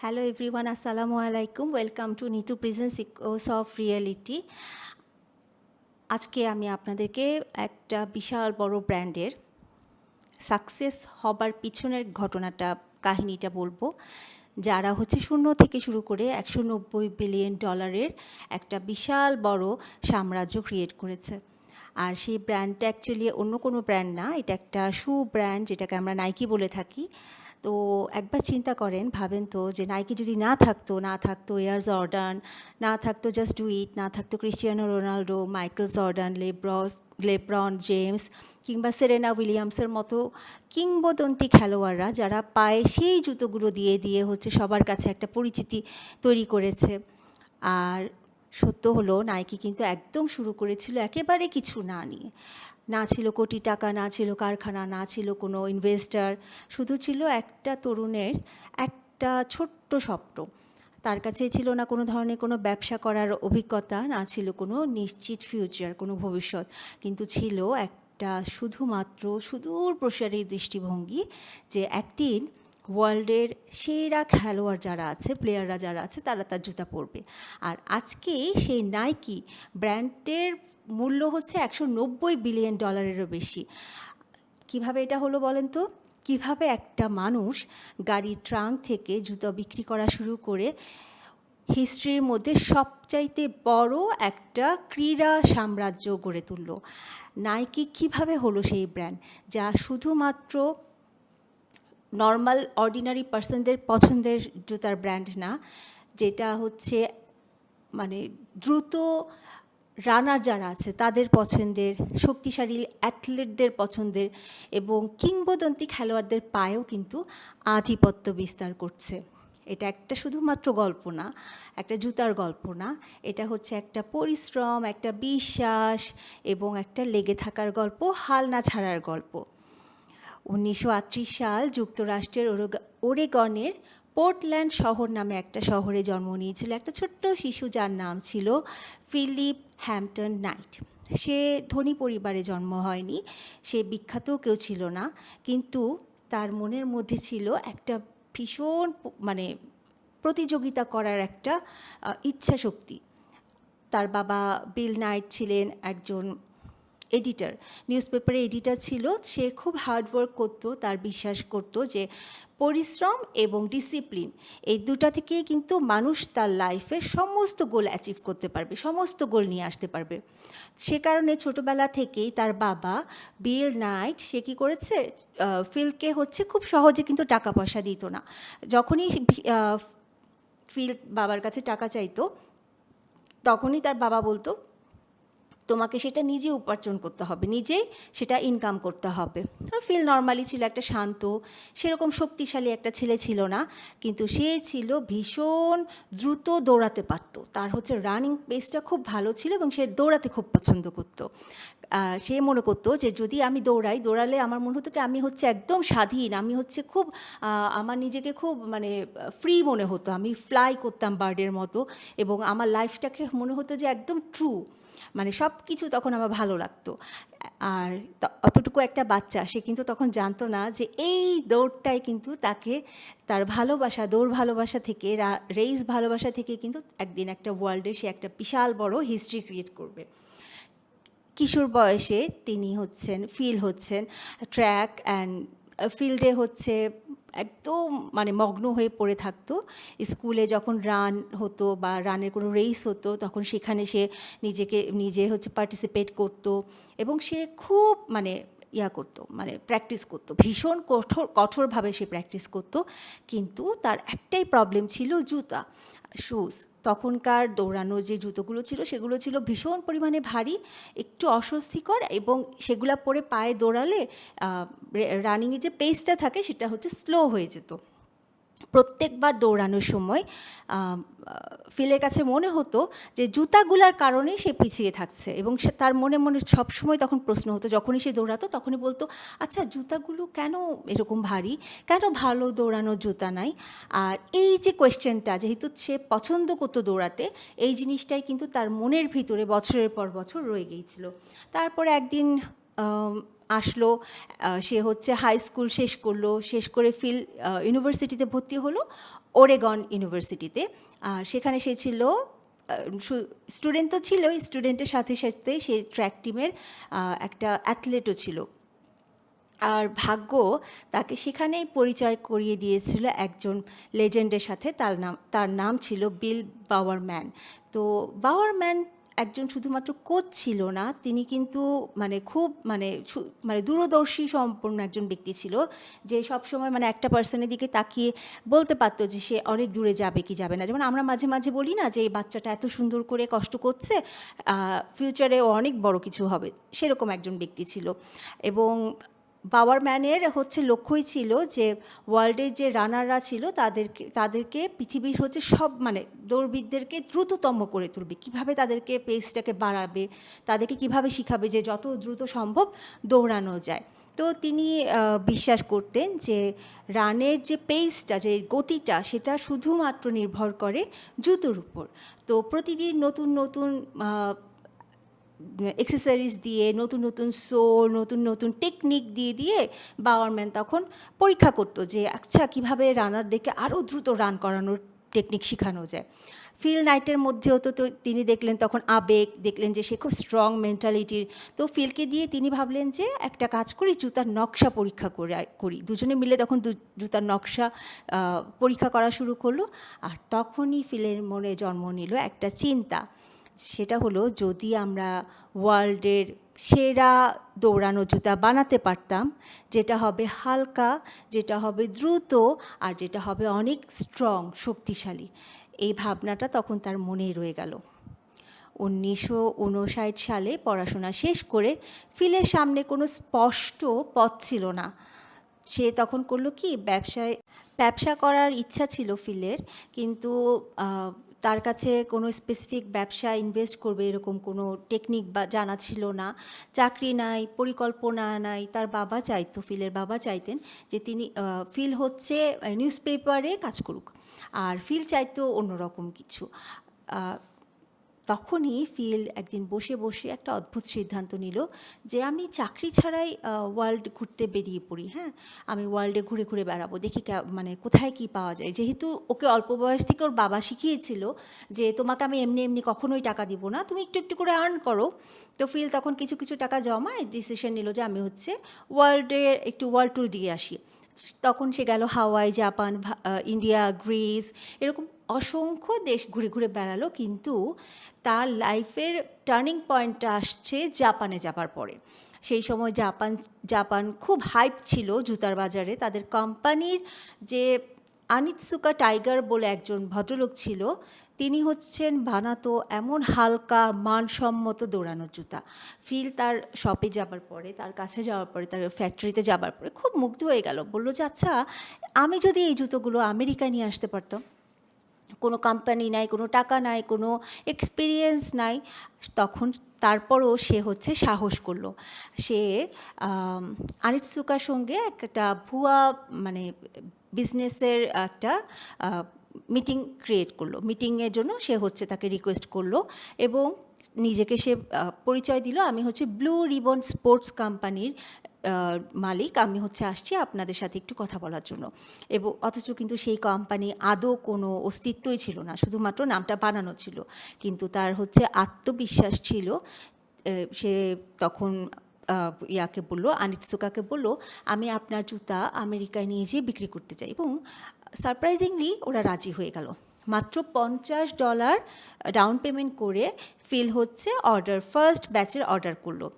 Hello everyone, আসসালামু আলাইকুম। Welcome to Nitu presence echoes of reality. আজকে আমি আপনাদেরকে একটা বিশাল বড় ব্র্যান্ডের সাকসেস হবার পিছনের কাহিনীটা বলবো। যারা হচ্ছে শূন্য থেকে শুরু করে $190 বিলিয়ন একটা বিশাল বড় সাম্রাজ্য ক্রিয়েট করেছে। আর সেই ব্র্যান্ডটা অ্যাকচুয়ালি অন্য কোনো ব্র্যান্ড না, এটা একটা শু ব্র্যান্ড, যেটাকে আমরা নাইকি বলে থাকি। তো একবার চিন্তা করেন, ভাবেন তো, যে নাইকি যদি না থাকতো এয়ার জর্ডান, না থাকতো জাস্ট ডু ইট, না থাকতো Cristiano Ronaldo, Michael Jordan, LeBron James কিংবা সেরেনা উইলিয়ামসের মতো কিংবদন্তি খেলোয়াড়রা, যারা পায়ে সেই জুতোগুলো দিয়ে দিয়ে হচ্ছে সবার কাছে একটা পরিচিতি তৈরি করেছে। আর সত্য হলো, নাইকি কিন্তু একদম শুরু করেছিল একেবারে কিছু না নিয়ে। না ছিল কোটি টাকা, না ছিল কারখানা, না ছিল কোনো ইনভেস্টার, শুধু ছিল একটা তরুণের একটা ছোট্ট স্বপ্ন। তার কাছে ছিল না কোনো ধরনের কোনো ব্যবসা করার অভিজ্ঞতা, না ছিল কোনো নিশ্চিত ফিউচার, কোনো ভবিষ্যৎ, কিন্তু ছিল একটা শুধুমাত্র সুদূর প্রসারী দৃষ্টিভঙ্গি যে একদিন ওয়ার্ল্ডের সেরা খেলোয়াড় যারা আছে, প্লেয়াররা যারা আছে, তারা তার জুতা পরবে। আর আজকে সেই নাইকি ব্র্যান্ডের মূল্য হচ্ছে $190 বিলিয়নেরও বেশি। কিভাবে এটা হলো বলেন তো? কিভাবে একটা মানুষ গাড়ির ট্রাঙ্ক থেকে জুতো বিক্রি করা শুরু করে হিস্ট্রির মধ্যে সবচাইতে বড় একটা ক্রীড়া সাম্রাজ্য গড়ে তুলল। নাইকি কিভাবে হলো সেই ব্র্যান্ড যা শুধুমাত্র নর্মাল অর্ডিনারি পার্সনদের পছন্দের জুতার ব্র্যান্ড না, যেটা হচ্ছে মানে দ্রুত রানার যারা আছে তাদের পছন্দের, শক্তিশালী অ্যাথলেটদের পছন্দের এবং কিংবদন্তি খেলোয়াড়দের পায়েও কিন্তু আধিপত্য বিস্তার করছে। এটা একটা শুধুমাত্র গল্প না, একটা জুতার গল্প না, এটা হচ্ছে একটা পরিশ্রম, একটা বিশ্বাস এবং একটা লেগে থাকার গল্প, হাল না ছাড়ার গল্প। 1938 সাল যুক্তরাষ্ট্রের ওরেগনের পোর্টল্যান্ড শহর নামে একটা শহরে জন্ম নিয়েছিল একটা ছোট্ট শিশু, যার নাম ছিল ফিলিপ হ্যাম্পটন নাইট। সে ধনী পরিবারে জন্ম হয়নি, সে বিখ্যাত কেউ ছিল না, কিন্তু তার মনের মধ্যে ছিল একটা ভীষণ প্রতিযোগিতা করার একটা ইচ্ছা শক্তি। তার বাবা বিল নাইট ছিলেন একজন এডিটর, নিউজ পেপারে এডিটর ছিল। সে খুব হার্ডওয়ার্ক করতো, তার বিশ্বাস করতো যে পরিশ্রম এবং ডিসিপ্লিন, এই দুটা থেকেই কিন্তু মানুষ তার লাইফের সমস্ত গোল অ্যাচিভ করতে পারবে, সমস্ত গোল নিয়ে আসতে পারবে। সে কারণে ছোটোবেলা থেকেই তার বাবা বিল নাইট, সে কী করেছে, ফিলকে হচ্ছে খুব সহজে কিন্তু টাকা পয়সা দিত না। যখনই ফিল বাবার কাছে টাকা চাইতো, তখনই তার বাবা বলতো, তোমাকে সেটা নিজে উপার্জন করতে হবে, নিজেই সেটা ইনকাম করতে হবে। ফিল নর্মালি ছিল একটা শান্ত, সেরকম শক্তিশালী একটা ছেলে ছিল না, কিন্তু সে ছিল ভীষণ দ্রুত দৌড়াতে পারত। তার হচ্ছে রানিং পেসটা খুব ভালো ছিল এবং সে দৌড়াতে খুব পছন্দ করতো। সে মনে করতো যে যদি আমি দৌড়ালে আমার মনে হতো কি আমি হচ্ছে একদম স্বাধীন, আমি হচ্ছে খুব আমার নিজেকে খুব ফ্রি মনে হতো, আমি ফ্লাই করতাম বার্ডের মতো, এবং আমার লাইফটাকে মনে হতো যে একদম ট্রু, সব কিছু তখন আমার ভালো লাগতো। আর অতটুকু একটা বাচ্চা, সে কিন্তু তখন জানতো না যে এই দৌড়টাই কিন্তু তাকে তার দৌড় ভালোবাসা থেকে, রেস ভালোবাসা থেকে কিন্তু একদিন একটা ওয়ার্ল্ডে সে একটা বিশাল বড় হিস্ট্রি ক্রিয়েট করবে। কিশোর বয়সে তিনি ফিল হচ্ছেন ট্র্যাক অ্যান্ড ফিল্ডে একদম মগ্ন হয়ে পড়ে থাকতো। স্কুলে যখন রান হতো বা রানের কোনো রেস হতো, তখন সেখানে সে নিজে পার্টিসিপেট করতো এবং সে খুব করতো, প্র্যাকটিস করতো, ভীষণ কঠোরভাবে সে প্র্যাকটিস করতো। কিন্তু তার একটাই প্রবলেম ছিল, জুতা, শুজ। তখনকার দৌড়ানোর যে জুতোগুলো ছিল, সেগুলো ছিল ভীষণ পরিমাণে ভারী, একটু অস্বস্তিকর, এবং সেগুলো পরে পায়ে দৌড়ালে রানিংয়ে যে পেসটা থাকে সেটা স্লো হয়ে যেত। প্রত্যেকবার দৌড়ানোর সময় ফিলের কাছে মনে হতো যে জুতাগুলার কারণেই সে পিছিয়ে থাকছে, এবং তার মনে মনে সবসময় তখন প্রশ্ন হতো, যখনই সে দৌড়াতো তখনই বলতো, আচ্ছা জুতাগুলো কেন এরকম ভারী, কেন ভালো দৌড়ানোর জুতা নাই? আর এই যে কোয়েশ্চেনটা, যেহেতু সে পছন্দ করতো দৌড়াতে, এই জিনিসটাই কিন্তু তার মনের ভিতরে বছরের পর বছর রয়ে গিয়েছিল। তারপরে একদিন আসলো। সে হচ্ছে হাই স্কুল শেষ করলো, শেষ করে ফিল ইউনিভার্সিটিতে ভর্তি হলো, ওরেগন ইউনিভার্সিটিতে। আর সেখানে সে ছিল স্টুডেন্ট, তো ছিলই, স্টুডেন্টের সাথে সাথে সে ট্র্যাক টিমের একটা অ্যাথলেটও ছিল। আর ভাগ্য তাকে সেখানেই পরিচয় করিয়ে দিয়েছিল একজন লেজেন্ডের সাথে। তার নাম ছিল বিল বাওয়ারম্যান। তো বাওয়ারম্যান একজন শুধুমাত্র কোচ ছিল না, তিনি কিন্তু মানে খুব মানে দূরদর্শী সম্পন্ন একজন ব্যক্তি ছিল, যে সবসময় মানে একটা পার্সনের দিকে তাকিয়ে বলতে পারতো যে সে অনেক দূরে যাবে কি যাবে না। যেমন আমরা মাঝে মাঝে বলি না যে এই বাচ্চাটা এত সুন্দর করে কষ্ট করছে, ফিউচারে ও অনেক বড় কিছু হবে, সেরকম একজন ব্যক্তি ছিল। এবং বাওয়ারম্যানের হচ্ছে লক্ষ্যই ছিল যে ওয়ার্ল্ডের যে রানাররা ছিল তাদেরকে পৃথিবীর হচ্ছে সব মানে দৌড়বিদদেরকে দ্রুততম করে তুলবে, কীভাবে তাদেরকে পেসটাকে বাড়াবে, তাদেরকে কিভাবে শিখাবে যে যত দ্রুত সম্ভব দৌড়ানো যায়। তো তিনি বিশ্বাস করতেন যে রানের যে পেসটা, যে গতিটা, সেটা শুধুমাত্র নির্ভর করে জুতোর উপর। তো প্রতিদিন নতুন নতুন এক্সেসরিজ দিয়ে, নতুন নতুন সোল, নতুন নতুন টেকনিক দিয়ে দিয়ে বাওয়ারম্যান তখন পরীক্ষা করতো যে আচ্ছা কীভাবে রানারদেরকে আরও দ্রুত রান করানোর টেকনিক শেখানো যায়। ফিল নাইটের মধ্যেও তো তিনি দেখলেন তখন আবেগ, দেখলেন যে সে খুব স্ট্রং মেন্টালিটির। তো ফিলকে দিয়ে তিনি ভাবলেন যে একটা কাজ করি, জুতার নকশা পরীক্ষা করি। দুজনে মিলে তখন জুতার নকশা পরীক্ষা করা শুরু করলো। আর তখনই ফিলের মনে জন্ম নিল একটা চিন্তা, সেটা হলো যদি আমরা ওয়ার্ল্ডের সেরা দৌড়ানো জুতা বানাতে পারতাম, যেটা হবে হালকা, যেটা হবে দ্রুত, আর যেটা হবে অনেক স্ট্রং, শক্তিশালী। এই ভাবনাটা তখন তার মনেই রয়ে গেল। 1959 সালে পড়াশোনা শেষ করে ফিলের সামনে কোনো স্পষ্ট পথ ছিল না। সে তখন করলো কি, ব্যবসা করার ইচ্ছা ছিল ফিলের, কিন্তু তার কাছে কোনো স্পেসিফিক ব্যবসা ইনভেস্ট করবে এরকম কোনো টেকনিক বা জানা ছিল না। চাকরি নাই, পরিকল্পনা নাই। ফিলের বাবা চাইতেন যে ফিল হচ্ছে নিউজ পেপারে কাজ করুক, আর ফিল চাইতো অন্যরকম কিছু। তখনই ফিল একদিন বসে বসে একটা অদ্ভুত সিদ্ধান্ত নিল যে আমি চাকরি ছাড়াই ওয়ার্ল্ড ঘুরতে বেরিয়ে পড়ি। হ্যাঁ, আমি ওয়ার্ল্ডে ঘুরে ঘুরে বেড়াবো, দেখি মানে কোথায় কি পাওয়া যায়। যেহেতু ওকে অল্প বয়স থেকে ওর বাবা শিখিয়েছিল যে তোমাকে আমি এমনি এমনি কখনোই টাকা দিব না, তুমি একটু একটু করে আর্ন করো। তো ফিল তখন কিছু কিছু টাকা জমায় ডিসিশন নিল যে আমি হচ্ছে একটু ওয়ার্ল্ড ট্যুর দিয়ে আসি। তখন সে গেল হাওয়াই, জাপান, ইন্ডিয়া, গ্রিস, এরকম অসংখ্য দেশ ঘুরে ঘুরে বেড়ালো। কিন্তু তার লাইফের টার্নিং পয়েন্টটা আসছে জাপানে যাবার পরে। সেই সময় জাপান খুব হাইপ ছিল জুতার বাজারে। তাদের কোম্পানির যে আনিৎসুকা টাইগার বলে একজন ভদ্রলোক ছিল, তিনি হচ্ছেন বানাতো এমন হালকা মানসম্মত দৌড়ানোর জুতা। ফিল তার শপে যাবার পরে, তার কাছে যাওয়ার পরে, তার ফ্যাক্টরিতে যাবার পরে খুব মুগ্ধ হয়ে গেল। বললো যে আচ্ছা, আমি যদি এই জুতোগুলো আমেরিকায় নিয়ে আসতে পারতাম, কোনো কোম্পানি নাই, কোনো টাকা নাই, কোনো এক্সপিরিয়েন্স নাই, তখন তারপরও সে হচ্ছে সাহস করলো। সে আনিৎসুকার সঙ্গে একটা ভুয়া মানে বিজনেসের একটা মিটিং ক্রিয়েট করলো। মিটিংয়ের জন্য সে হচ্ছে তাকে রিকোয়েস্ট করলো এবং নিজেকে সে পরিচয় দিল, আমি হচ্ছে ব্লু রিবন স্পোর্টস কোম্পানির মালিক, আমি হচ্ছে আসছি আপনাদের সাথে একটু কথা বলার জন্য। এবং অথচ কিন্তু সেই কোম্পানি আদৌ কোনো অস্তিত্বই ছিল না, শুধুমাত্র নামটা বানানো ছিল। কিন্তু তার হচ্ছে আত্মবিশ্বাস ছিল। সে তখন ইয়াকে বললো, আনিৎসুকাকে বললো, আমি আপনার জুতা আমেরিকায় নিয়ে যেয়ে বিক্রি করতে চাই। এবং সারপ্রাইজিংলি ওরা রাজি হয়ে গেল। মাত্র $50 ডাউন পেমেন্ট করে ফিল হচ্ছে ফার্স্ট ব্যাচের অর্ডার করলো।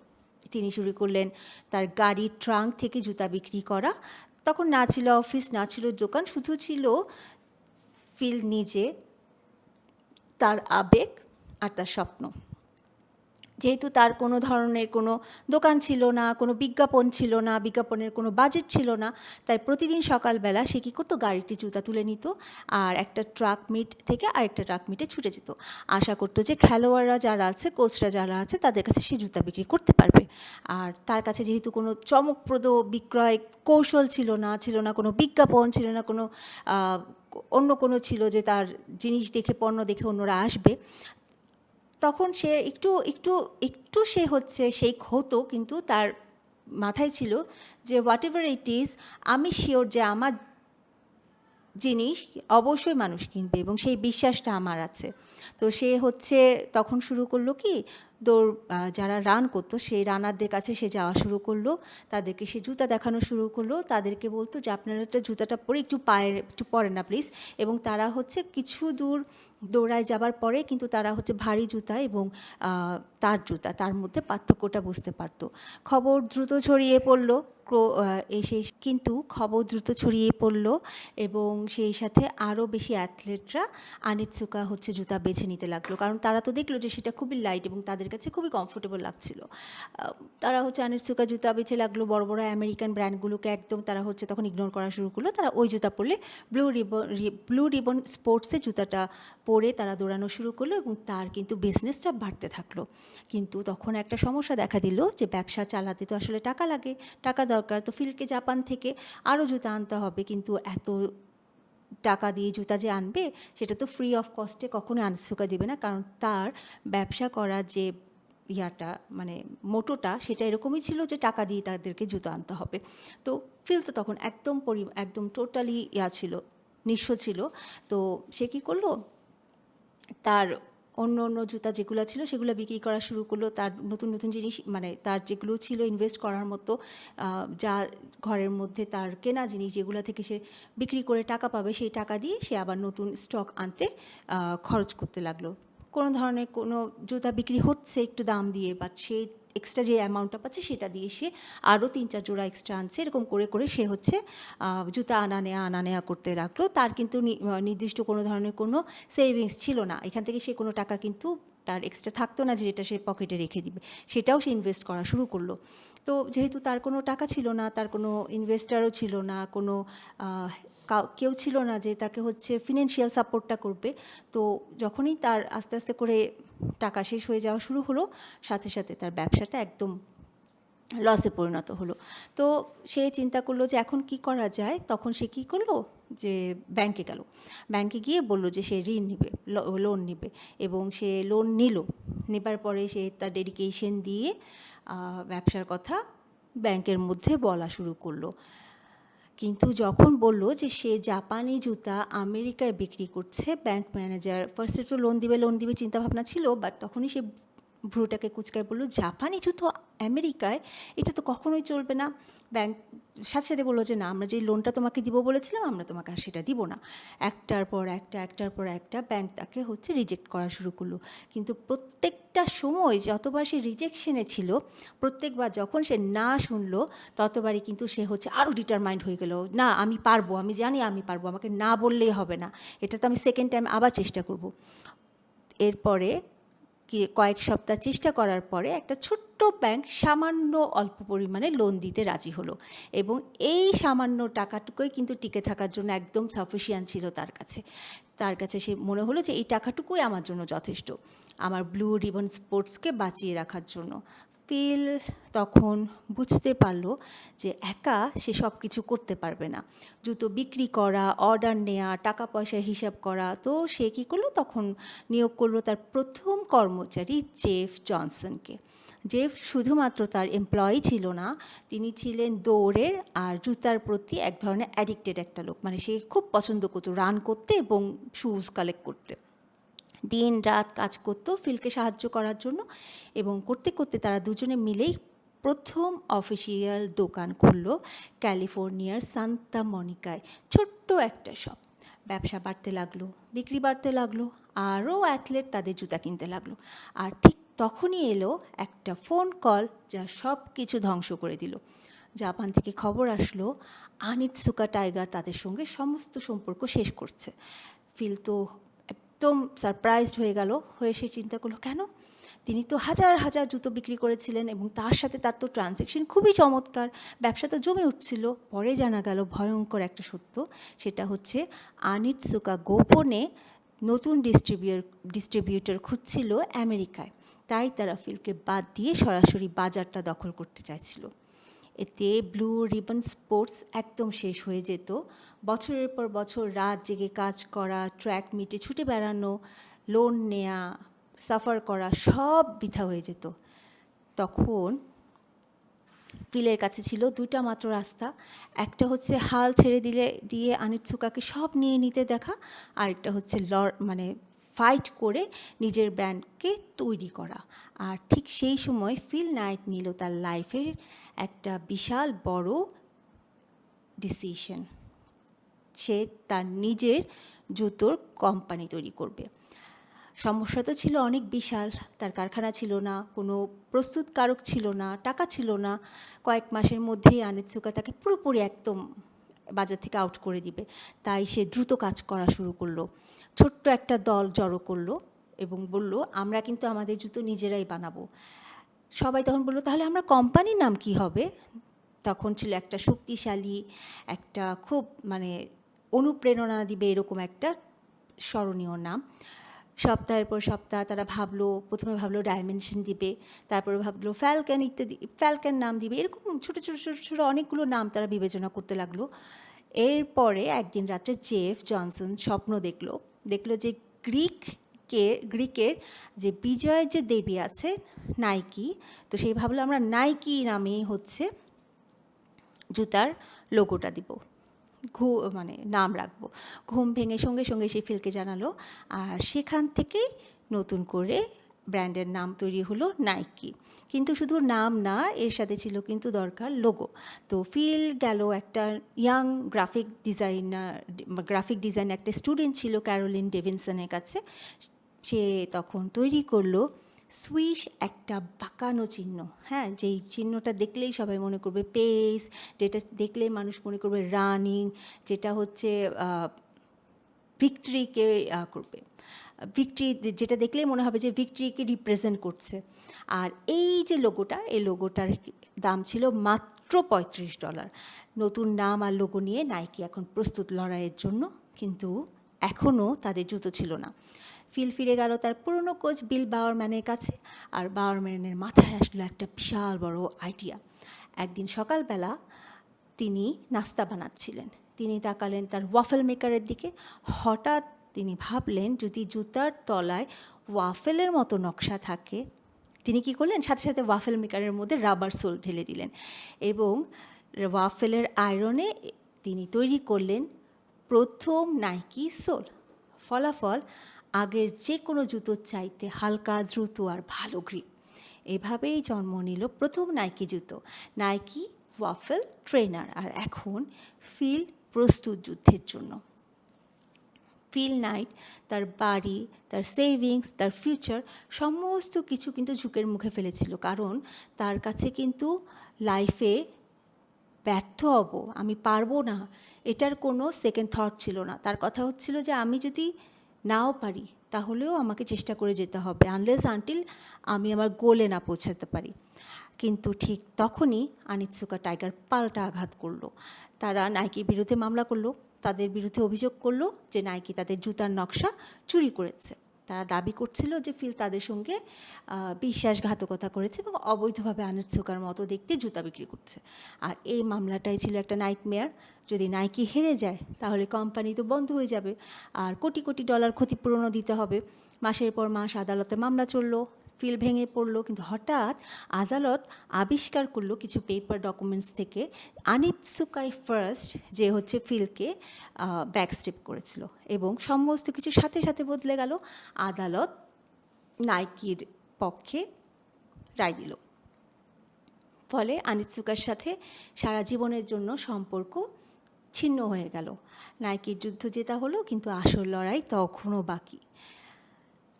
তিনি শুরু করলেন তার গাড়ির ট্রাঙ্ক থেকে জুতা বিক্রি করা। তখন না ছিল অফিস, না ছিল দোকান, শুধু ছিল ফিল নিজে, তার আবেগ আর তার স্বপ্ন। যেহেতু তার কোনো ধরনের কোনো দোকান ছিল না, কোনো বিজ্ঞাপন ছিল না, বিজ্ঞাপনের কোনো বাজেট ছিল না, তাই প্রতিদিন সকালবেলা সে কী করতো, গাড়িটি জুতা তুলে নিত আর একটা ট্রাক মিট থেকে আরেকটা ট্রাক মিটে ছুটে যেত। আশা করতো যে খেলোয়াড়রা যারা আছে, কোচরা যারা আছে, তাদের কাছে সে জুতা বিক্রি করতে পারবে। আর তার কাছে যেহেতু কোনো চমকপ্রদ বিক্রয় কৌশল ছিল না কোনো বিজ্ঞাপন, ছিল না কোনো অন্য কোনো ছিল যে তার জিনিস দেখে, পণ্য দেখে অন্যরা আসবে, তখন সে একটু একটু একটু সে হচ্ছে শেখ হতো, কিন্তু তার মাথায় ছিল যে হোয়াট এভার ইট ইজ, আমি শিওর যে আমার জিনিস অবশ্যই মানুষ কিনবে এবং সেই বিশ্বাসটা আমার আছে। তো সে হচ্ছে তখন শুরু করলো কি, দৌড় যারা রান করতো সেই রানারদের কাছে সে যাওয়া শুরু করলো, তাদেরকে সে জুতা দেখানো শুরু করলো, তাদেরকে বলতো যে আপনারা একটা জুতাটা পরে একটু পায়ের একটু পরেন না প্লিজ। এবং তারা হচ্ছে কিছু দূর দৌড়ায় যাবার পরে কিন্তু তারা হচ্ছে ভারী জুতা এবং তার জুতা, তার মধ্যে পার্থক্যটা বুঝতে পারতো। খবর দ্রুত ছড়িয়ে পড়লো, এসে কিন্তু খবর দ্রুত ছড়িয়ে পড়লো এবং সেই সাথে আরও বেশি অ্যাথলেটরা আনিৎসুকা হচ্ছে জুতা বেছে নিতে লাগলো, কারণ তারা তো দেখলো যে সেটা খুবই লাইট এবং তাদের কাছে খুবই কমফোর্টেবল লাগছিল। তারা হচ্ছে আনিৎসুকা জুতা বেছে লাগলো, বড় বড় আমেরিকান ব্র্যান্ডগুলোকে একদম তারা হচ্ছে তখন ইগনোর করা শুরু করলো। তারা ওই জুতা পরলে ব্লু রিবন স্পোর্টসের জুতাটা পরে তারা দৌড়ানো শুরু করলো এবং তার কিন্তু বিজনেসটা বাড়তে থাকলো। কিন্তু তখন একটা সমস্যা দেখা দিল যে ব্যবসা চালাতে তো আসলে টাকা লাগে, টাকা দরকার। তো ফিলকে জাপান থেকে আরও জুতা আনতে হবে, কিন্তু এত টাকা দিয়ে জুতা যে আনবে সেটা তো ফ্রি অফ কস্টে কখনো আনিৎসুকা দেবে না, কারণ তার ব্যবসা করার যে ইয়াটা মানে মোটোটা সেটা এরকমই ছিল যে টাকা দিয়ে তাদেরকে জুতা আনতে হবে। তো ফিল তো তখন একদম টোটালি ছিল, নিঃস্ব ছিল। তো সে কী করলো, তার অন্য জুতা যেগুলো ছিল সেগুলো বিক্রি করা শুরু করলো। তার নতুন নতুন জিনিস মানে তার যেগুলো ছিল ইনভেস্ট করার মতো, যা ঘরের মধ্যে তার কেনা জিনিস যেগুলো থেকে সে বিক্রি করে টাকা পাবে, সেই টাকা দিয়ে সে আবার নতুন স্টক আনতে খরচ করতে লাগলো। কোনো ধরনের কোনো জুতা বিক্রি হচ্ছে একটু দাম দিয়ে, বাট সে এক্সট্রা যে অ্যামাউন্টটা পাচ্ছে সেটা দিয়ে সে আরও 3-4 জোড়া এক্সট্রা আনছে। এরকম করে করে সে হচ্ছে জুতা আনা নেয়া করতে লাগলো। তার কিন্তু নির্দিষ্ট কোনো ধরনের কোনো সেভিংস ছিল না, এখান থেকে সে কোনো টাকা কিন্তু তার এক্সট্রা থাকতো না যেটা সে পকেটে রেখে দিবে, সেটাও সে ইনভেস্ট করা শুরু করলো। তো যেহেতু তার কোনো টাকা ছিল না, তার কোনো ইনভেস্টারও ছিল না, কোনো কেউ ছিল না যে তাকে হচ্ছে ফিনান্সিয়াল সাপোর্টটা করবে। তো যখনই তার আস্তে আস্তে করে টাকা শেষ হয়ে যাওয়া শুরু হলো, সাথে সাথে তার ব্যবসাটা একদম লসে পরিণত হলো। তো সে চিন্তা করলো যে এখন কি করা যায়। তখন সে কী করলো, যে ব্যাংকে গেল, ব্যাংকে গিয়ে বলল যে সে ঋণ নেবে, লোন নেবে এবং সে লোন নিল। নেবার পরে সে তার ডেডিকেশন দিয়ে ব্যবসার কথা ব্যাংকের মধ্যে বলা শুরু করলো। কিন্তু যখন বলল যে সে জাপানি জুতা আমেরিকায় বিক্রি করছে, ব্যাংক ম্যানেজার ফার্স্টে তো লোন দিবে চিন্তাভাবনা ছিল, বাট তখনই সে ভ্রুটাকে কুচকায় বলল জাপানি জুতো আমেরিকায়, এটা তো কখনোই চলবে না। ব্যাংক সাথে সাথে বললো যে না, আমরা যে লোনটা তোমাকে দিব বলেছিলাম আমরা তোমাকে আর সেটা দিব না। একটার পর একটা ব্যাংক তাকে হচ্ছে রিজেক্ট করা শুরু করলো। কিন্তু প্রত্যেকটা সময় যতবার সে রিজেকশনে ছিল, প্রত্যেকবার যখন সে না শুনলো ততবারই কিন্তু সে হচ্ছে আরও ডিটারমাইন্ড হয়ে গেল, না আমি পারবো, আমি জানি আমি পারবো, আমাকে না বললেই হবে না, এটা তো আমি সেকেন্ড টাইম আবার চেষ্টা করব। এরপরে কয়েক সপ্তাহ চেষ্টা করার পরে একটা ছোট্ট ব্যাংক সামান্য অল্প পরিমাণে লোন দিতে রাজি হলো এবং এই সামান্য টাকাটুকুই কিন্তু টিকে থাকার জন্য একদম সাফিসিয়েন্ট ছিল তার কাছে সে মনে হলো যে এই টাকাটুকুই আমার জন্য যথেষ্ট, আমার ব্লু রিবন স্পোর্টসকে বাঁচিয়ে রাখার জন্য। ফিল তখন বুঝতে পারলো যে একা সে সব কিছু করতে পারবে না, জুতো বিক্রি করা, অর্ডার নেওয়া, টাকা পয়সার হিসাব করা। তো সে কী করলো, তখন নিয়োগ করলো তার প্রথম কর্মচারী জেফ জনসনকে। জেফ শুধুমাত্র তার এমপ্লয়ি ছিল না, তিনি ছিলেন দৌড়ের আর জুতার প্রতি এক ধরনের অ্যাডিক্টেড একটা লোক, মানে সে খুব পছন্দ করতো রান করতে এবং শুজ কালেক্ট করতে। দিন রাত কাজ করতো ফিলকে সাহায্য করার জন্য এবং করতে করতে তারা দুজনে মিলেই প্রথম অফিসিয়াল দোকান খুললো ক্যালিফোর্নিয়ার সান্তা মনিকায়, ছোট্ট একটা শপ। ব্যবসা বাড়তে লাগলো, বিক্রি বাড়তে লাগলো, আরও অ্যাথলেট তাদের জুতা কিনতে লাগলো। আর ঠিক তখনই এলো একটা ফোন কল যা সব কিছু ধ্বংস করে দিল। জাপান থেকে খবর আসলো আনিৎসুকা টাইগার তাদের সঙ্গে সমস্ত সম্পর্ক শেষ করছে। ফিল তো একদম সারপ্রাইজড হয়ে গেল, হয়ে সে চিন্তা করলো কেন, তিনি তো হাজার হাজার জুতো বিক্রি করেছিলেন এবং তার সাথে তার তো ট্রানজ্যাকশন খুবই চমৎকার, ব্যবসা তো জমে উঠছিল। পরে জানা গেল ভয়ঙ্কর একটা সত্য, সেটা হচ্ছে আনিৎসুকা গোপনে নতুন ডিস্ট্রিবিউটর খুঁজছিল আমেরিকায়, তাই তারা ফিলকে বাদ দিয়ে সরাসরি বাজারটা দখল করতে চাইছিল। এতে ব্লু রিবন স্পোর্টস একদম শেষ হয়ে যেত। বছরের পর বছর রাত জেগে কাজ করা, ট্র্যাক মিটে ছুটে বেড়ানো, লোন নেয়া, সাফার করা সব বৃথা হয়ে যেত। তখন ফিলের কাছে ছিল দুটা মাত্র রাস্তা। একটা হচ্ছে হাল ছেড়ে দিয়ে আনিৎসুকাকে সব নিয়ে নিতে দেখা, আরেকটা হচ্ছে মানে ফাইট করে নিজের ব্র্যান্ডকে তৈরি করা। আর ঠিক সেই সময় ফিল নাইট নিল তার লাইফের একটা বিশাল বড় ডিসিশন। সে তার নিজের জুতোর কোম্পানি তৈরি করবে। সমস্যা তো ছিল অনেক বিশাল, তার কারখানা ছিল না, কোনো প্রস্তুতকারক ছিল না, টাকা ছিল না। কয়েক মাসের মধ্যেই আনিৎসুকা তাকে পুরোপুরি একদম বাজার থেকে আউট করে দিবে। তাই সে দ্রুত কাজ করা শুরু করলো, ছোট্ট একটা দল জড়ো করলো এবং বলল, আমরা কিন্তু আমাদের জুতো নিজেরাই বানাবো। সবাই তখন বললো, তাহলে আমরা কোম্পানির নাম কি হবে? তখন ছিল একটা শক্তিশালী, একটা খুব মানে অনুপ্রেরণা দিবে এরকম একটা স্মরণীয় নাম। সপ্তাহের পর সপ্তাহ তারা ভাবলো, প্রথমে ভাবলো ডাইমেনশন দিবে, তারপরে ভাবলো ফ্যালকন ইত্যাদি, ফ্যালকন নাম দিবে, এরকম ছোটো ছোটো ছোটো ছোটো অনেকগুলো নাম তারা বিবেচনা করতে লাগলো। এরপরে একদিন রাত্রে জেফ জনসন স্বপ্ন দেখলো যে গ্রিকের যে বিজয়ের যে দেবী আছে নাইকি, তো সেই ভাবলো আমরা নাইকি নামেই হচ্ছে জুতার লোগোটা দিব, মানে নাম রাখবো। ঘুম ভেঙে সঙ্গে সঙ্গে সে ফিলকে জানালো, আর সেখান থেকেই নতুন করে ব্র্যান্ডের নাম তৈরি হলো নাইকি। কিন্তু শুধু নাম না, এর সাথে ছিল কিন্তু দরকার লোগো। তো ফিল গেল একটা ইয়াং গ্রাফিক ডিজাইন একটা স্টুডেন্ট ছিল ক্যারোলিন ডেভিনসনের কাছে। সে তখন তৈরি করলো সুইশ একটা বাঁকানো চিহ্ন, হ্যাঁ, যেই চিহ্নটা দেখলেই সবাই মনে করবে পেস, যেটা দেখলেই মানুষ মনে করবে রানিং, যেটা হচ্ছে ভিক্টরিকে করবে, যেটা দেখলেই মনে হবে যে ভিক্টরিকে রিপ্রেজেন্ট করছে। আর এই যে লোগোটা, এই লোগোটার দাম ছিল মাত্র $35। নতুন নাম আর লোগো নিয়ে নাইকি এখন প্রস্তুত লড়াইয়ের জন্য, কিন্তু এখনও তাদের জুতো ছিল না। ফিল ফিরে গেল তার পুরনো কোচ বিল বাওয়ারম্যানের কাছে, আর বাওয়ারম্যানের মাথায় আসলো একটা বিশাল বড় আইডিয়া। একদিন সকালবেলা তিনি নাস্তা বানাচ্ছিলেন, তিনি তাকালেন তার ওয়াফেল মেকারের দিকে। হঠাৎ তিনি ভাবলেন, যদি জুতার তলায় ওয়াফেলের মতো নকশা থাকে, তিনি কি করলেন, সাথে সাথে ওয়াফেল মেকারের মধ্যে রাবার সোল ঢেলে দিলেন এবং ওয়াফেলের আয়রনে তিনি তৈরি করলেন প্রথম নাইকি সোল। ফলাফল আগের যে কোনো জুতোর চাইতে হালকা, দ্রুত আর ভালো গ্রিপ। এভাবেই জন্ম নিল প্রথম নাইকি জুতো, নাইকি ওয়াফেল ট্রেনার। আর এখন ফিল প্রস্তুত যুদ্ধের জন্য। ফিল নাইট তার বাড়ি, তার সেভিংস, তার ফিউচার সমস্ত কিছু কিন্তু ঝুঁকের মুখে ফেলেছিল, কারণ তার কাছে কিন্তু লাইফে ব্যর্থ হব, আমি পারবো না, এটার কোনো সেকেন্ড থট ছিল না। তার কথা হচ্ছিল যে আমি যদি নাও পারি তাহলেও আমাকে চেষ্টা করে যেতে হবে, আনলেস আনটিল আমি আমার গোলে না পৌঁছাতে পারি। কিন্তু ঠিক তখনই আনিৎসুকা টাইগার পাল্টা আঘাত করলো। তারা নাইকির বিরুদ্ধে মামলা করলো, তাদের বিরুদ্ধে অভিযোগ করলো যে নাইকি তাদের জুতার নকশা চুরি করেছে। তারা দাবি করছিল যে ফিল তাদের সঙ্গে বিশ্বাসঘাতকতা করেছে এবং অবৈধভাবে আনিৎসুকার মতো দেখতে জুতা বিক্রি করছে। আর এই মামলাটাই ছিল একটা নাইটমেয়ার। যদি নাইকি হেরে যায় তাহলে কোম্পানি তো বন্ধ হয়ে যাবে, আর কোটি কোটি ডলার ক্ষতিপূরণও দিতে হবে। মাসের পর মাস আদালতে মামলা চললো, ফিল ভেঙে পড়লো। কিন্তু হঠাৎ আদালত আবিষ্কার করলো কিছু পেপার ডকুমেন্টস থেকে আনিৎসুকাই ফার্স্ট যে হচ্ছে ফিলকে ব্যাকস্টেপ করেছিল, এবং সমস্ত কিছু সাথে সাথে বদলে গেল। আদালত নাইকির পক্ষে রায় দিল। ফলে আনিৎসুকার সাথে সারা জীবনের জন্য সম্পর্ক ছিন্ন হয়ে গেল। নাইকির যুদ্ধ জেতা হলো, কিন্তু আসল লড়াই তখনও বাকি।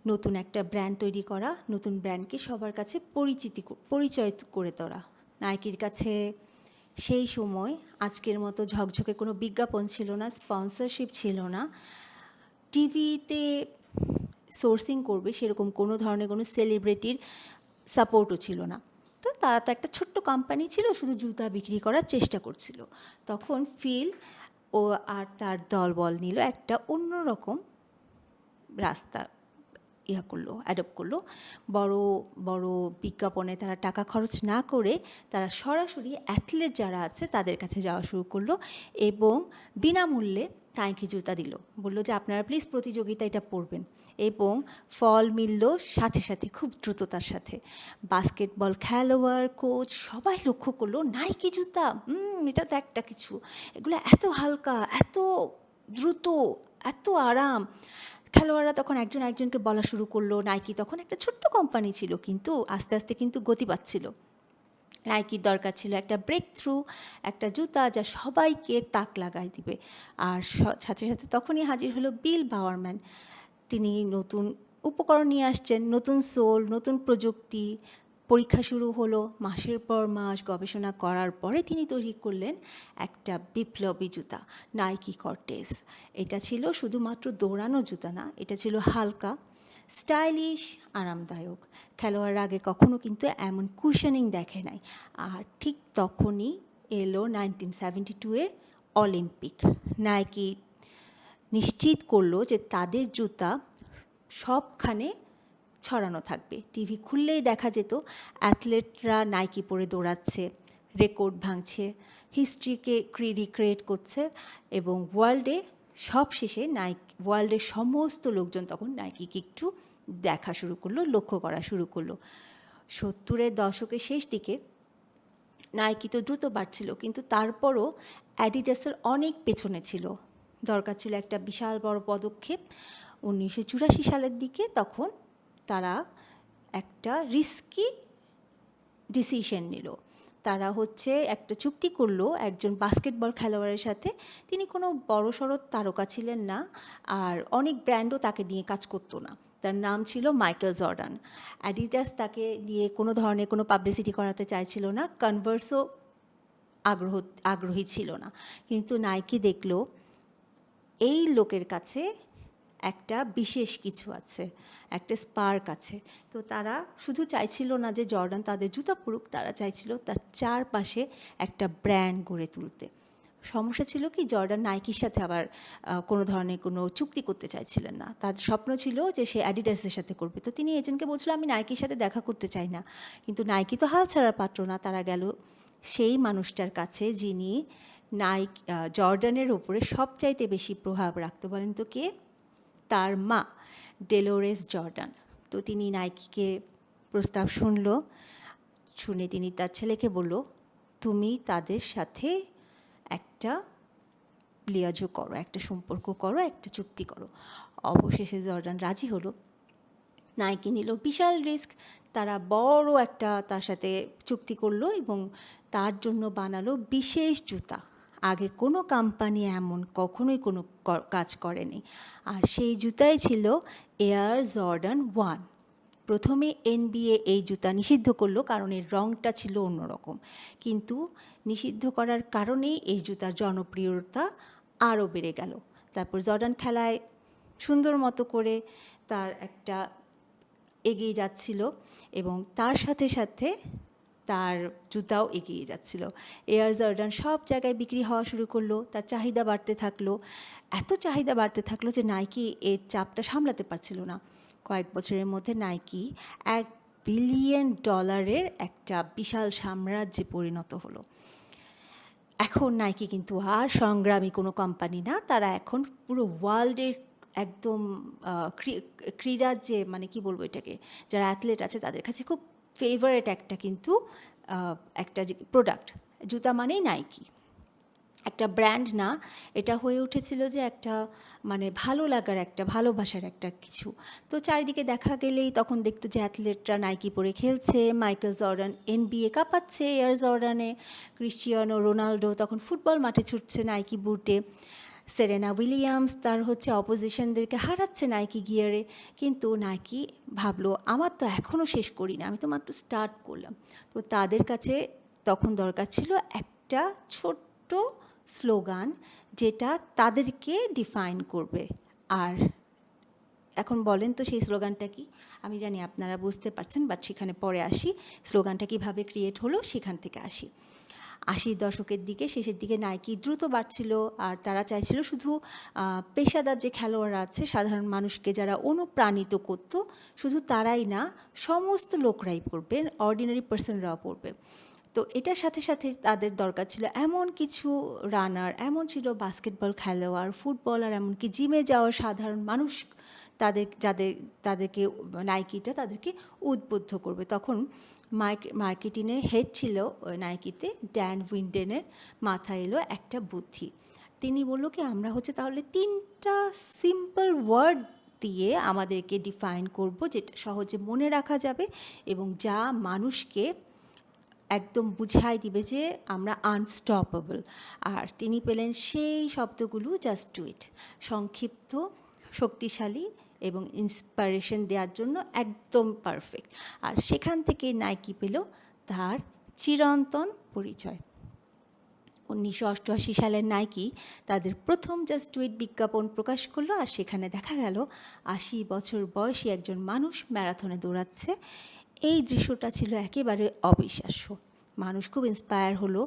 নতুন একটা ব্র্যান্ড তৈরি করা, নতুন ব্র্যান্ডকে সবার কাছে পরিচয় করে তোলা। নাইকির কাছে সেই সময় আজকের মতো ঝকঝকে কোনো বিজ্ঞাপন ছিল না, স্পন্সরশিপ ছিল না, টিভিতে সোর্সিং করবে সেরকম কোনো ধরনের কোনো সেলিব্রিটির সাপোর্টও ছিল না। তো তারা তো একটা ছোট্ট কোম্পানি ছিল, শুধু জুতা বিক্রি করার চেষ্টা করছিল। তখন ফিল ও আর তার দলবল নিল একটা অন্যরকম রাস্তা অ্যাডপ্ট করলো। বড় বড় বিজ্ঞাপনে তারা টাকা খরচ না করে তারা সরাসরি অ্যাথলেট যারা আছে তাদের কাছে যাওয়া শুরু করলো এবং বিনামূল্যে নাইকি জুতা দিল, বলল যে আপনারা প্লিজ প্রতিযোগিতা এটা পরবেন, এবং ফল মিলল সাথে সাথে, খুব দ্রুততার সাথে। বাস্কেটবল খেলোয়াড়, কোচ সবাই লক্ষ্য করলো নাইকি জুতা, এটা তো একটা কিছু, এগুলো এত হালকা, এত দ্রুত, এত আরাম। খেলোয়াড়রা তখন একজন একজনকে বলা শুরু করলো, নাইকি তখন একটা ছোট্ট কোম্পানি ছিল, কিন্তু আস্তে আস্তে কিন্তু গতি পাচ্ছিল। নাইকির দরকার ছিল একটা ব্রেক থ্রু, একটা জুতা যা সবাইকে তাক লাগাই দিবে। আর সাথে সাথে তখনই হাজির হলো বিল বাওয়ারম্যান। তিনি নতুন উপকরণ নিয়ে আসছেন, নতুন সোল, নতুন প্রযুক্তি। পরীক্ষা শুরু হলো, মাসের পর মাস গবেষণা করার পরে তিনি তৈরি করলেন একটা বিপ্লবী জুতা, নাইকি কর্টেজ। এটা ছিল শুধুমাত্র দৌড়ানো জুতা না, এটা ছিল হালকা, স্টাইলিশ, আরামদায়ক। খেলোয়াড়রা আগে কখনো কিন্তু এমন কুশনিং দেখে নাই। আর ঠিক তখনই এলো 1972-এর অলিম্পিক। নাইকি নিশ্চিত করলো যে তাদের জুতা সবখানে ছড়ানো থাকবে। টিভি খুললেই দেখা যেত অ্যাথলেটরা নাইকি পরে দৌড়াচ্ছে, রেকর্ড ভাঙছে, হিস্ট্রিকে রিক্রিয়েট করছে, এবং ওয়ার্ল্ডে সবশেষে ওয়ার্ল্ডের সমস্ত লোকজন তখন নাইকিকে একটু দেখা শুরু করলো, লক্ষ্য করা শুরু করলো। 70-এর দশকের শেষ দিকে নাইকি তো দ্রুত বাড়ছিল, কিন্তু তারপরও অ্যাডিডাসের অনেক পেছনে ছিল। দরকার ছিল একটা বিশাল বড় পদক্ষেপ। 1984 সালের দিকে তখন তারা একটা রিস্কি ডিসিশন নিল। তারা একটা চুক্তি করলো একজন বাস্কেটবল খেলোয়াড়ের সাথে। তিনি কোনো বড়সড় তারকা ছিলেন না, আর অনেক ব্র্যান্ডও তাকে নিয়ে কাজ করতো না। তার নাম ছিল মাইকেল জর্ডান। অ্যাডিডাস তাকে নিয়ে কোনো ধরনের কোনো পাবলিসিটি করাতে চাইছিল না, কনভার্সও আগ্রহী ছিল না। কিন্তু নাইকি দেখলো এই লোকের কাছে একটা বিশেষ কিছু আছে, একটা স্পার্ক আছে। তো তারা শুধু চাইছিল না যে জর্ডান তাদের জুতা পরুক, তারা চাইছিল তার চারপাশে একটা ব্র্যান্ড গড়ে তুলতে। সমস্যা ছিল কি, জর্ডান নাইকির সাথে আবার কোনো ধরনের কোনো চুক্তি করতে চাইছিলেন না। তার স্বপ্ন ছিল যে সে অ্যাডিডাসের সাথে করবে। তো তিনি এজেন্টকে বলছিল আমি নাইকির সাথে দেখা করতে চাই না। কিন্তু নাইকি তো হাল ছাড়ার পাত্র না। তারা গেল সেই মানুষটার কাছে যিনি জর্ডানের ওপরে সবচাইতে বেশি প্রভাব রাখতো। বলেন তো কে? তার মা, ডেলোরেস জর্ডান। তো তিনি নাইকিকে প্রস্তাব শুনে তিনি তার ছেলেকে বলল, তুমি তাদের সাথে একটা লিয়াজো করো, একটা সম্পর্ক করো, একটা চুক্তি করো। অবশেষে জর্ডান রাজি হলো। নাইকি নিল বিশাল রিস্ক। তারা বড় একটা তার সাথে চুক্তি করলো এবং তার জন্য বানালো বিশেষ জুতা। আগে কোনো কোম্পানি এমন কখনোই কোনো কাজ করেনি। আর সেই জুতাই ছিল এয়ার জর্ডান 1। প্রথমে NBA এই জুতা নিষিদ্ধ করলো, কারণ এর রঙটা ছিল অন্যরকম। কিন্তু নিষিদ্ধ করার কারণেই এই জুতার জনপ্রিয়তা আরও বেড়ে গেল। তারপর জর্ডান খেলায় সুন্দর মতো করে তার একটা এগিয়ে যাচ্ছিল, এবং তার সাথে সাথে তার জুতাও এগিয়ে যাচ্ছিল। এয়ার জর্ডান সব জায়গায় বিক্রি হওয়া শুরু করলো, তার চাহিদা বাড়তে থাকলো। এত চাহিদা বাড়তে থাকলো যে নাইকি এর চাপটা সামলাতে পারছিল না। কয়েক বছরের মধ্যে নাইকি $1 বিলিয়ন একটা বিশাল সাম্রাজ্যে পরিণত হলো। এখন নাইকি কিন্তু আর সংগ্রামী কোনো কোম্পানি না। তারা এখন পুরো ওয়ার্ল্ডের একদম ক্রীড়ার যে মানে কি বলবো এটাকে, যারা অ্যাথলেট আছে তাদের কাছে খুব ফেভারেট একটা যে প্রোডাক্ট। জুতা মানেই নাইকি, একটা ব্র্যান্ড না, এটা হয়ে উঠেছিল যে একটা মানে ভালো লাগার, একটা ভালোবাসার একটা কিছু। তো চারিদিকে দেখা গেলেই তখন দেখতো যে অ্যাথলেটরা নাইকি পরে খেলছে। মাইকেল জর্ডান NBA কাঁপাচ্ছে এয়ার জর্ডানে, ক্রিশ্চিয়ানো রোনাল্ডো তখন ফুটবল মাঠে ছুটছে নাইকি বুটে, সেরেনা উইলিয়ামস তার অপোজিশনদেরকে হারাচ্ছে নাইকি গিয়ারে। কিন্তু নাইকি ভাবলো আমার তো এখনও শেষ করি না, আমি তো মাত্র স্টার্ট করলাম। তো তাদের কাছে তখন দরকার ছিল একটা ছোট্ট স্লোগান যেটা তাদেরকে ডিফাইন করবে। আর এখন বলেন তো সেই স্লোগানটা কি? আমি জানি আপনারা বুঝতে পারছেন, বাট সেখানে পরে আসি। স্লোগানটা কীভাবে ক্রিয়েট হলো সেখান থেকে আসি। 80 দশকের দিকে শেষের দিকে নাইকি দ্রুত বাড়ছিল, আর তারা চাইছিল শুধু পেশাদার যে খেলোয়াড়রা আছে, সাধারণ মানুষকে যারা অনুপ্রাণিত করতো, শুধু তারাই না, সমস্ত লোকরাই পড়বে, অর্ডিনারি পার্সনরাও পড়বে। তো এটার সাথে সাথে তাদের দরকার ছিল এমন কিছু রানার, এমন ছিল বাস্কেটবল খেলোয়াড়, ফুটবলার, এমনকি জিমে যাওয়া সাধারণ মানুষ, তাদেরকে নাইকিটা তাদেরকে উদ্বুদ্ধ করবে। তখন মার্কেটিংয়ের হেড ছিল নাইকিতে ড্যান উইন্ডেনের মাথায় এলো একটা বুদ্ধি। তিনি বলল কি, আমরা হচ্ছে তাহলে 3টা সিম্পল ওয়ার্ড দিয়ে আমাদেরকে ডিফাইন করব, যেটা সহজে মনে রাখা যাবে এবং যা মানুষকে একদম বুঝাই দিবে যে আমরা আনস্টপেবল। আর তিনি পেলেন সেই শব্দগুলো, জাস্ট ডু ইট। সংক্ষিপ্ত, শক্তিশালী এবং ইন্সপিরেশন দেওয়ার জন্য একদম পারফেক্ট। আর সেখান থেকে নাইকি পেল তার চিরন্তন পরিচয়। 1988 সালের নাইকি তাদের প্রথম জাস্ট ডু ইট বিজ্ঞাপন প্রকাশ করলো, আর সেখানে দেখা গেল 80 বছর বয়সী একজন মানুষ ম্যারাথনে দৌড়াচ্ছে। এই দৃশ্যটা ছিল একেবারে অবিশ্বাস্য। মানুষ খুব ইন্সপায়ার হলো।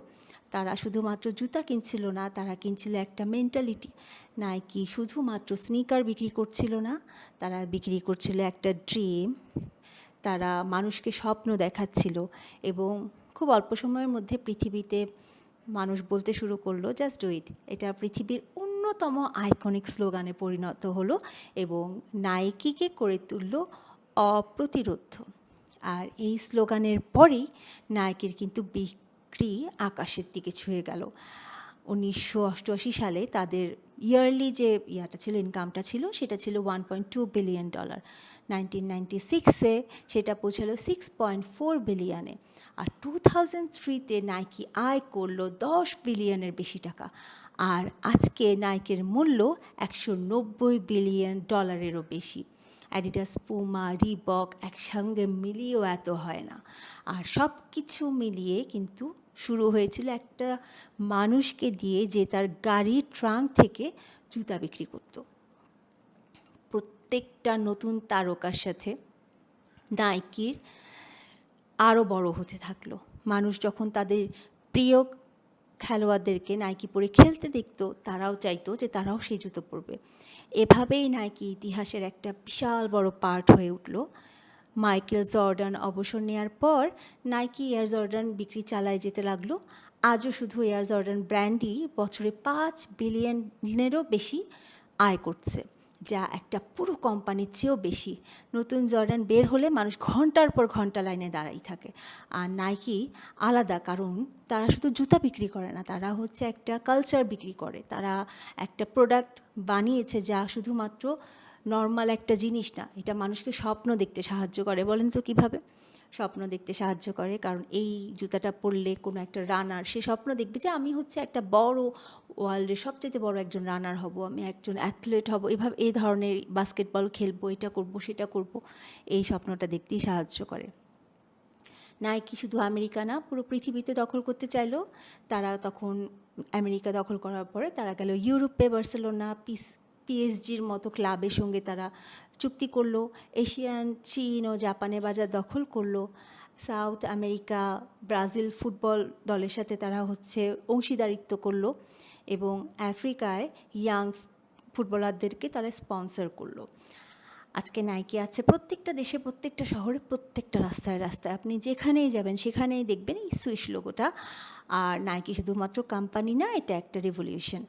তারা শুধুমাত্র জুতা কিনছিল না, তারা কিনছিল একটা মেন্টালিটি। নাইকি শুধুমাত্র স্নিকার বিক্রি করছিল না, তারা বিক্রি করছিল একটা ড্রিম। তারা মানুষকে স্বপ্ন দেখাচ্ছিল এবং খুব অল্প সময়ের মধ্যে পৃথিবীতে মানুষ বলতে শুরু করলো জাস্ট ডু ইট। এটা পৃথিবীর অন্যতম আইকনিক স্লোগানে পরিণত হলো এবং নাইকিকে করে তুলল অপ্রতিরোধ্য। আর এই স্লোগানের পরেই নাইকির কিন্তু বিক্রি আকাশের দিকে ছুঁয়ে গেল। 1988 সালে তাদের ইয়ারলি যে ছিল, ইনকামটা ছিল, সেটা ছিল $1.2 বিলিয়ন। 1996-এ সেটা পৌঁছালো $6.4 বিলিয়নে। আর 2003-তে নাইকি আয় করলো $10 বিলিয়নের বেশি টাকা। আর আজকে নাইকের মূল্য $190 বিলিয়নেরও বেশি। অ্যাডিডাস, পুমা, রিবক একসঙ্গে মিলিয়েও এত হয় না। আর সব কিছু মিলিয়ে কিন্তু শুরু হয়েছিল একটা মানুষকে দিয়ে, যে তার গাড়ির ট্রাঙ্ক থেকে জুতা বিক্রি করত। প্রত্যেকটা নতুন তারকার সাথে নাইকির আরও বড় হতে থাকলো। মানুষ যখন তাদের প্রিয় খেলোয়াড়দেরকে নাইকি পরে খেলতে দেখত, তারাও চাইতো যে তারাও সেই জুতো পরবে। এভাবেই নাইকি ইতিহাসের একটা বিশাল বড় পার্ট হয়ে উঠল। মাইকেল জর্ডান অবসর নেওয়ার পর নাইকি এয়ার জর্ডান বিক্রি চালায় যেতে লাগলো। আজও শুধু এয়ার জর্ডান ব্র্যান্ডই বছরে $5 বিলিয়নেরও বেশি আয় করছে, যা একটা পুরো কোম্পানির চেয়েও বেশি। নতুন জর্ডান বের হলে মানুষ ঘন্টার পর ঘন্টা লাইনে দাঁড়াই থাকে। আর নাইকি আলাদা, কারণ তারা শুধু জুতা বিক্রি করে না, তারা হচ্ছে একটা কালচার বিক্রি করে। তারা একটা প্রোডাক্ট বানিয়েছে যা শুধুমাত্র নর্মাল একটা জিনিস না, এটা মানুষকে স্বপ্ন দেখতে সাহায্য করে। বলেন তো কীভাবে? স্বপ্ন দেখতে সাহায্য করে, কারণ এই জুতাটা পরলে কোনো একটা রানার সে স্বপ্ন দেখবে যে আমি হচ্ছে একটা বড় ওয়ার্ল্ডের সবচেয়ে বড় একজন রানার হব, আমি একজন অ্যাথলেট হব, এভাবে এই ধরনের বাস্কেটবল খেলবো, এটা করব সেটা করব, এই স্বপ্নটা দেখতেই সাহায্য করে। নাইকি শুধু আমেরিকা না, পুরো পৃথিবীতে দখল করতে চাইলো। তারা তখন আমেরিকা দখল করার পরে তারা গেল ইউরোপে, বার্সেলোনা, পিএসজির মতো ক্লাবের সঙ্গে তারা চুক্তি করলো। এশিয়ান, চীন ও জাপানের বাজার দখল করলো। সাউথ আমেরিকা, ব্রাজিল ফুটবল দলের সাথে তারা হচ্ছে অংশীদারিত্ব করলো এবং আফ্রিকায় ইয়াং ফুটবলারদেরকে তারা স্পন্সর করলো। আজকে নাইকি আছে প্রত্যেকটা দেশে, প্রত্যেকটা শহরে, প্রত্যেকটা রাস্তায় রাস্তায়। আপনি যেখানেই যাবেন সেখানেই দেখবেন এই সুইশ লোগোটা। আর নাইকি শুধুমাত্র কোম্পানি না, এটা একটা রেভলিউশন।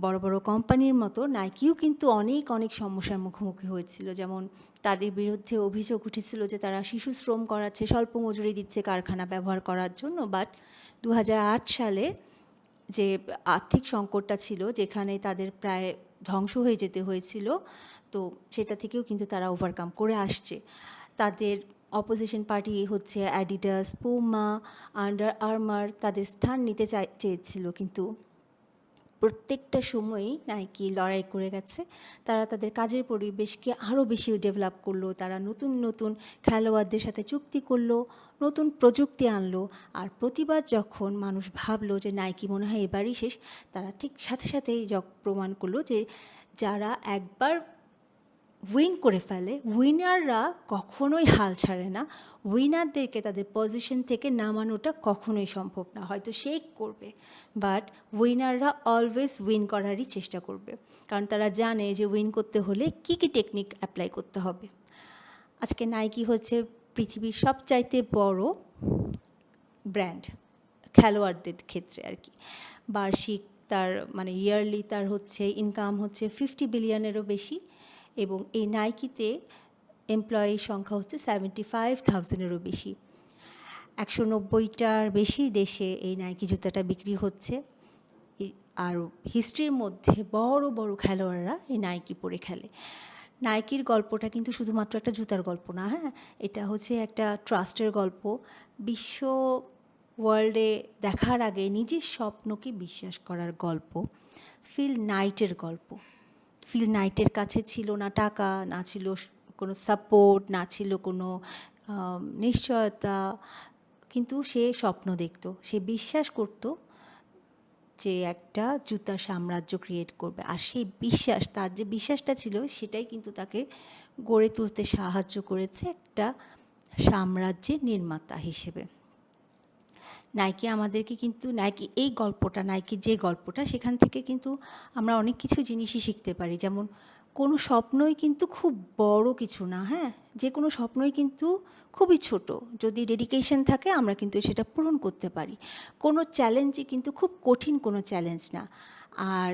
বড় বড় কোম্পানির মতো নাইকিও কিন্তু অনেক অনেক সমস্যার মুখোমুখি হয়েছিল। যেমন তাদের বিরুদ্ধে অভিযোগ উঠেছিল যে তারা শিশু শ্রম করাচ্ছে, স্বল্প মজুরি দিচ্ছে কারখানা ব্যবহার করার জন্য। বাট 2008 সালে যে আর্থিক সংকটটা ছিল, যেখানে তাদের প্রায় ধ্বংস হয়ে যেতে হয়েছিল, তো সেটা থেকেও কিন্তু তারা ওভারকাম করে আসছে। তাদের অপোজিশন পার্টি হচ্ছে অ্যাডিডাস, পুমা, আন্ডার আর্মার তাদের স্থান নিতে চেয়েছিল, কিন্তু প্রত্যেকটা সময়ই নাইকি লড়াই করে গেছে। তারা তাদের কাজের পরিবেশকে আরও বেশি ডেভেলপ করলো। তারা নতুন নতুন খেলোয়াড়দের সাথে চুক্তি করলো, নতুন প্রযুক্তি আনলো। আর প্রতিবার যখন মানুষ ভাবলো যে নাইকি মনে হয় এবারই শেষ, তারা ঠিক সাথে সাথেই প্রমাণ করলো যে যারা একবার উইন করে ফেলে, উইনাররা কখনোই হাল ছাড়ে না। উইনারদেরকে তাদের পজিশন থেকে নামানোটা কখনোই সম্ভব না। হয়তো শেক করবে, বাট উইনাররা অলওয়েজ উইন করারই চেষ্টা করবে, কারণ তারা জানে যে উইন করতে হলে কী কী টেকনিক অ্যাপ্লাই করতে হবে। আজকে নাইকি হচ্ছে পৃথিবীর সবচাইতে বড় ব্র্যান্ড খেলোয়াড়দের ক্ষেত্রে আর কি। বার্ষিক তার মানে ইয়ারলি তার হচ্ছে ইনকাম হচ্ছে 50 বিলিয়নেরও বেশি, এবং এই নাইকিতে এমপ্লয়ির সংখ্যা হচ্ছে 75,000-এরও বেশি। 190টার বেশি দেশে এই নাইকি জুতাটা বিক্রি হচ্ছে। আর হিস্ট্রির মধ্যে বড় বড় খেলোয়াড়রা এই নাইকি পরে খেলে। নাইকির গল্পটা কিন্তু শুধুমাত্র একটা জুতার গল্প না, হ্যাঁ, এটা হচ্ছে একটা ট্রাস্টের গল্প। বিশ্ব ওয়ার্ল্ডে দেখার আগে নিজের স্বপ্নকে বিশ্বাস করার গল্প। ফিল নাইটের গল্প। ফিল নাইটের কাছে ছিল না টাকা, না ছিল কোনো সাপোর্ট, না ছিল কোনো নিশ্চয়তা, কিন্তু সে স্বপ্ন দেখত, সে বিশ্বাস করত যে একটা জুতার সাম্রাজ্য ক্রিয়েট করবে। আর সেই বিশ্বাস, তার যে বিশ্বাসটা ছিল সেটাই কিন্তু তাকে গড়ে তুলতে সাহায্য করেছে একটা সাম্রাজ্যের নির্মাতা হিসেবে। নাইকি আমাদেরকে কিন্তু এই গল্পটা, নাইকির যে গল্পটা, সেখান থেকে কিন্তু আমরা অনেক কিছু জিনিসই শিখতে পারি। যেমন কোনো স্বপ্নই কিন্তু খুব বড় কিছু না, হ্যাঁ, যে কোনো স্বপ্নই কিন্তু খুবই ছোট। যদি ডেডিকেশন থাকে আমরা কিন্তু সেটা পূরণ করতে পারি। কোনো চ্যালেঞ্জই কিন্তু খুব কঠিন কোনো চ্যালেঞ্জ না। আর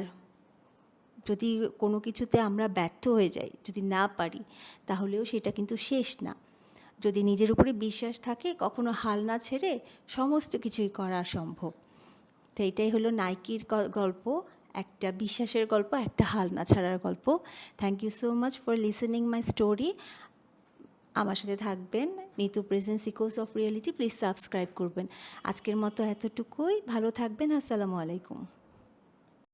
যদি কোনো কিছুতে আমরা ব্যর্থ হয়ে যাই, যদি না পারি, তাহলেও সেটা কিন্তু শেষ না। যদি নিজের উপরে বিশ্বাস থাকে, কখনো হাল না ছেড়ে সমস্ত কিছুই করা সম্ভব। তো এটাই হলো নাইকির গল্প, একটা বিশ্বাসের গল্প, একটা হাল না ছাড়ার গল্প। Thank you so much for listening my story. আমার সাথে থাকবেন, Nitu presence echoes of reality. Please subscribe করবেন। আজকের মতো এতটুকুই। ভালো থাকবেন। আসসালামু আলাইকুম।